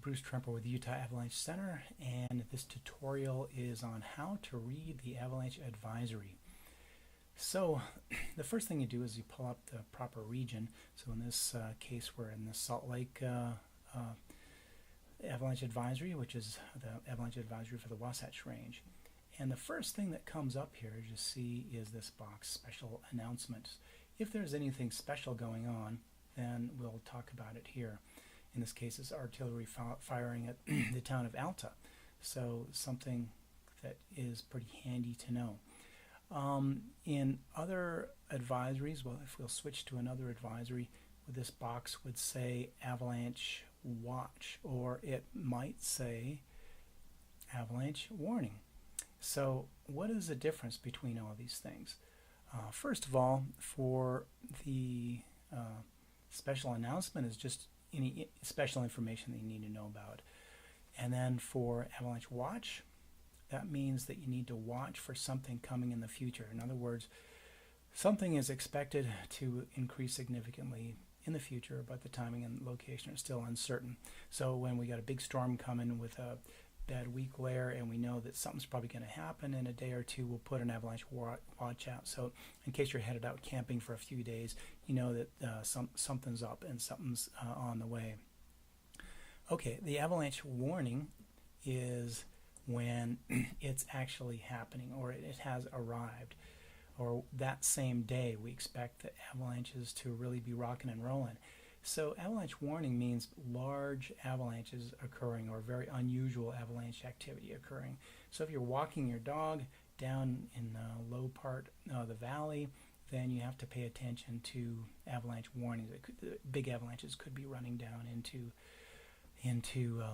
Bruce Tremper with Utah Avalanche Center, and this tutorial is on how to read the Avalanche Advisory. So the first thing you do is you pull up the proper region. So in this case, we're in the Salt Lake Avalanche Advisory, which is the Avalanche Advisory for the Wasatch Range. And the first thing that comes up here, as you see, is this box, Special Announcements. If there's anything special going on, then we'll talk about it here. In this case, it's artillery firing at the town of Alta. So something that is pretty handy to know. In other advisories, well, if we'll switch to another advisory, this box would say Avalanche Watch, or it might say Avalanche Warning. So what is the difference between all these things? First of all, for the special announcement is just any special information that you need to know about. And then for Avalanche Watch, that means that you need to watch for something coming in the future. In other words, something is expected to increase significantly in the future, but the timing and location are still uncertain. So when we got a big storm coming with a bad weak layer and we know that something's probably going to happen in a day or two, we'll put an avalanche watch out. So in case you're headed out camping for a few days, you know that something's up and something's on the way. Okay, the avalanche warning is when it's actually happening, or it has arrived, or that same day we expect the avalanches to really be rocking and rolling. So avalanche warning means large avalanches occurring, or very unusual avalanche activity occurring. So if you're walking your dog down in the low part of the valley, then you have to pay attention to avalanche warnings. Big avalanches could be running down into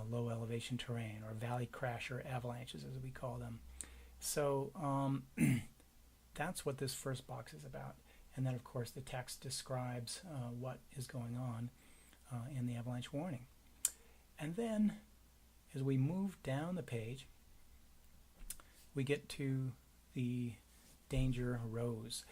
low elevation terrain, or valley crasher avalanches as we call them. So that's what this first box is about. And then, of course, the text describes what is going on in the avalanche warning. And then, as we move down the page, we get to the danger rose.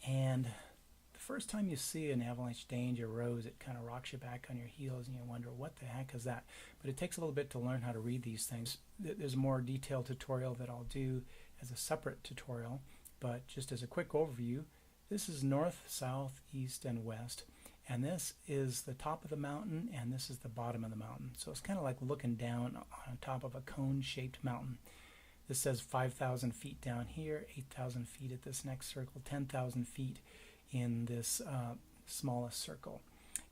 And the first time you see an avalanche danger rose, it kind of rocks you back on your heels, and you wonder, what the heck is that? But it takes a little bit to learn how to read these things. There's a more detailed tutorial that I'll do as a separate tutorial, but just as a quick overview, this is north, south, east, and west, and this is the top of the mountain, and this is the bottom of the mountain. So it's kind of like looking down on top of a cone-shaped mountain. This says 5,000 feet down here, 8,000 feet at this next circle, 10,000 feet in this smallest circle.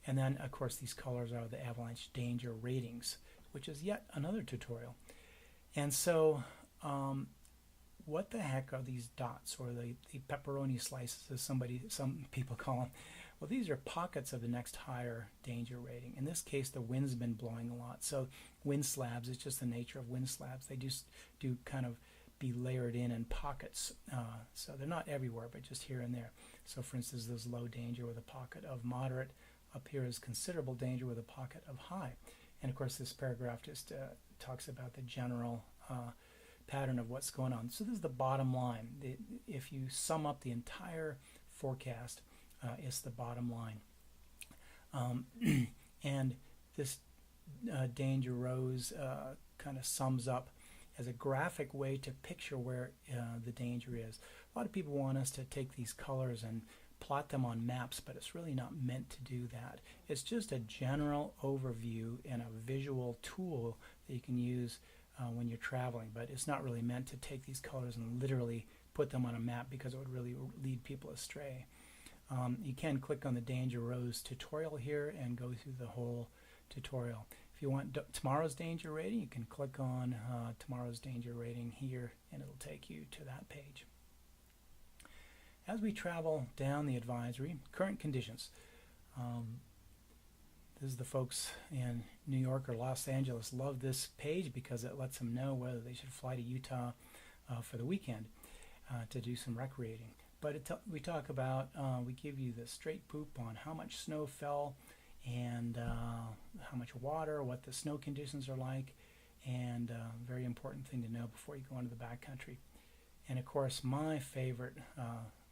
And then, of course, these colors are the avalanche danger ratings, which is yet another tutorial. And so, what the heck are these dots, or the pepperoni slices, as some people call them? Well, these are pockets of the next higher danger rating. In this case, the wind's been blowing a lot. So wind slabs, it's just the nature of wind slabs. They just do kind of be layered in pockets. So they're not everywhere, but just here and there. So for instance, there's low danger with a pocket of moderate. Up here is considerable danger with a pocket of high. And of course, this paragraph just talks about the general pattern of what's going on. So this is the bottom line. If you sum up the entire forecast, it's the bottom line. And this danger rose kind of sums up as a graphic way to picture where the danger is. A lot of people want us to take these colors and plot them on maps, but it's really not meant to do that. It's just a general overview and a visual tool that you can use when you're traveling, but it's not really meant to take these colors and literally put them on a map, because it would really lead people astray. You can click on the danger rose tutorial here and go through the whole tutorial. If you want tomorrow's danger rating, you can click on tomorrow's danger rating here, and it'll take you to that page. As we travel down the advisory, current conditions. This is the folks in New York or Los Angeles love this page because it lets them know whether they should fly to Utah for the weekend to do some recreating. But we talk about, we give you the straight poop on how much snow fell, and how much water, what the snow conditions are like, and very important thing to know before you go into the backcountry. And of course, my favorite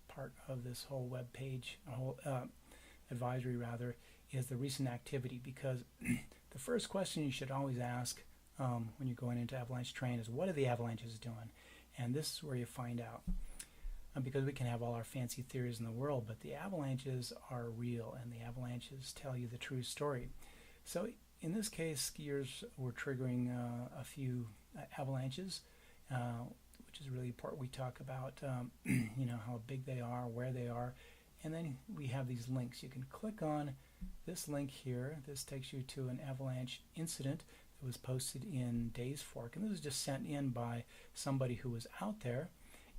part of this whole web page, whole advisory rather, is the recent activity, because the first question you should always ask when you're going into avalanche terrain is, what are the avalanches doing? And this is where you find out. Because we can have all our fancy theories in the world, but the avalanches are real, and the avalanches tell you the true story. So in this case, skiers were triggering a few avalanches, which is really important. We talk about you know, how big they are, where they are, and then we have these links. You can click on this link here. This takes you to an avalanche incident that was posted in Days Fork, and this was just sent in by somebody who was out there,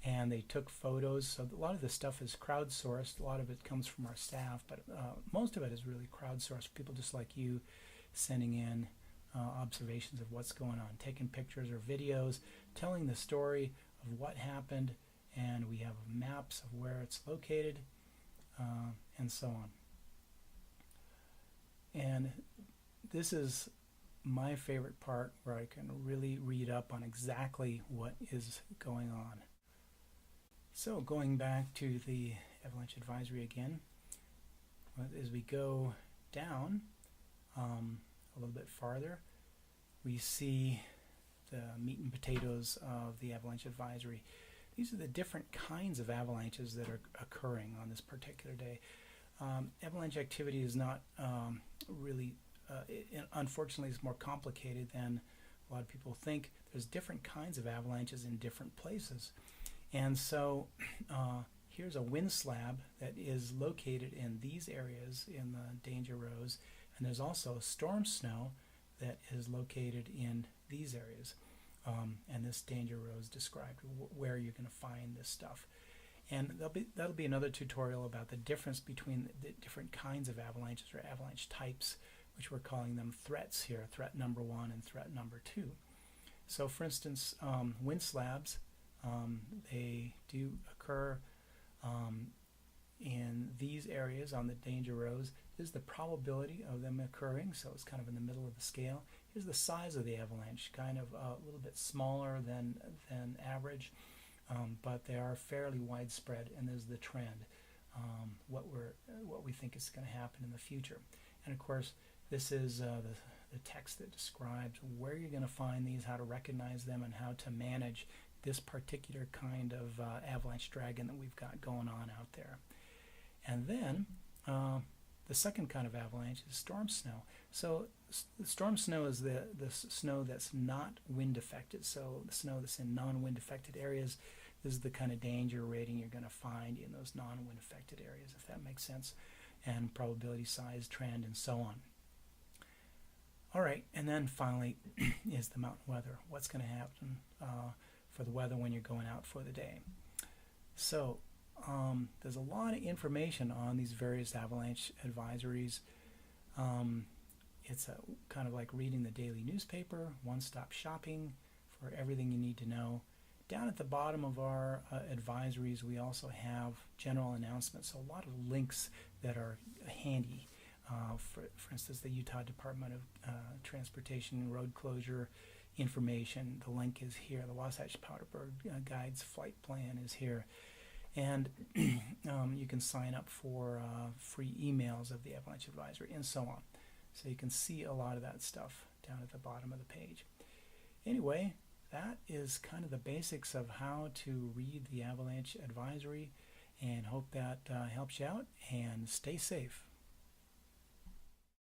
and they took photos. So a lot of this stuff is crowdsourced. A lot of it comes from our staff, but most of it is really crowdsourced. People just like you sending in observations of what's going on, taking pictures or videos, telling the story of what happened, and we have maps of where it's located, and so on. And this is my favorite part, where I can really read up on exactly what is going on. So going back to the Avalanche Advisory again, as we go down a little bit farther, we see the meat and potatoes of the Avalanche Advisory. These are the different kinds of avalanches that are occurring on this particular day. Avalanche activity is not really, unfortunately, is more complicated than a lot of people think. There's different kinds of avalanches in different places. And so here's a wind slab that is located in these areas in the danger rows, and there's also storm snow that is located in these areas. And this danger row is described where you're going to find this stuff. And that'll be another tutorial about the difference between the different kinds of avalanches, or avalanche types, which we're calling them threats here, threat number 1 and threat number 2. So for instance, wind slabs, they do occur in these areas on the danger rows. This is the probability of them occurring, so it's kind of in the middle of the scale. Here's the size of the avalanche, kind of a little bit smaller than average, but they are fairly widespread, and there's the trend, what we think is going to happen in the future. And of course, this is the text that describes where you're going to find these, how to recognize them, and how to manage this particular kind of avalanche dragon that we've got going on out there. And then the second kind of avalanche is storm snow. So the storm snow is the snow that's not wind affected. So the snow that's in non-wind affected areas, this is the kind of danger rating you're going to find in those non-wind affected areas, if that makes sense, and probability, size, trend, and so on. All right, and then finally is the mountain weather. What's going to happen for the weather when you're going out for the day? So there's a lot of information on these various avalanche advisories. It's kind of like reading the daily newspaper, one-stop shopping for everything you need to know. Down at the bottom of our advisories, we also have general announcements, so a lot of links that are handy. For instance, the Utah Department of Transportation road closure information, the link is here. The Wasatch Powderberg Guides flight plan is here. And you can sign up for free emails of the Avalanche Advisory, and so on. So you can see a lot of that stuff down at the bottom of the page. Anyway, that is kind of the basics of how to read the Avalanche Advisory, and hope that helps you out, and stay safe.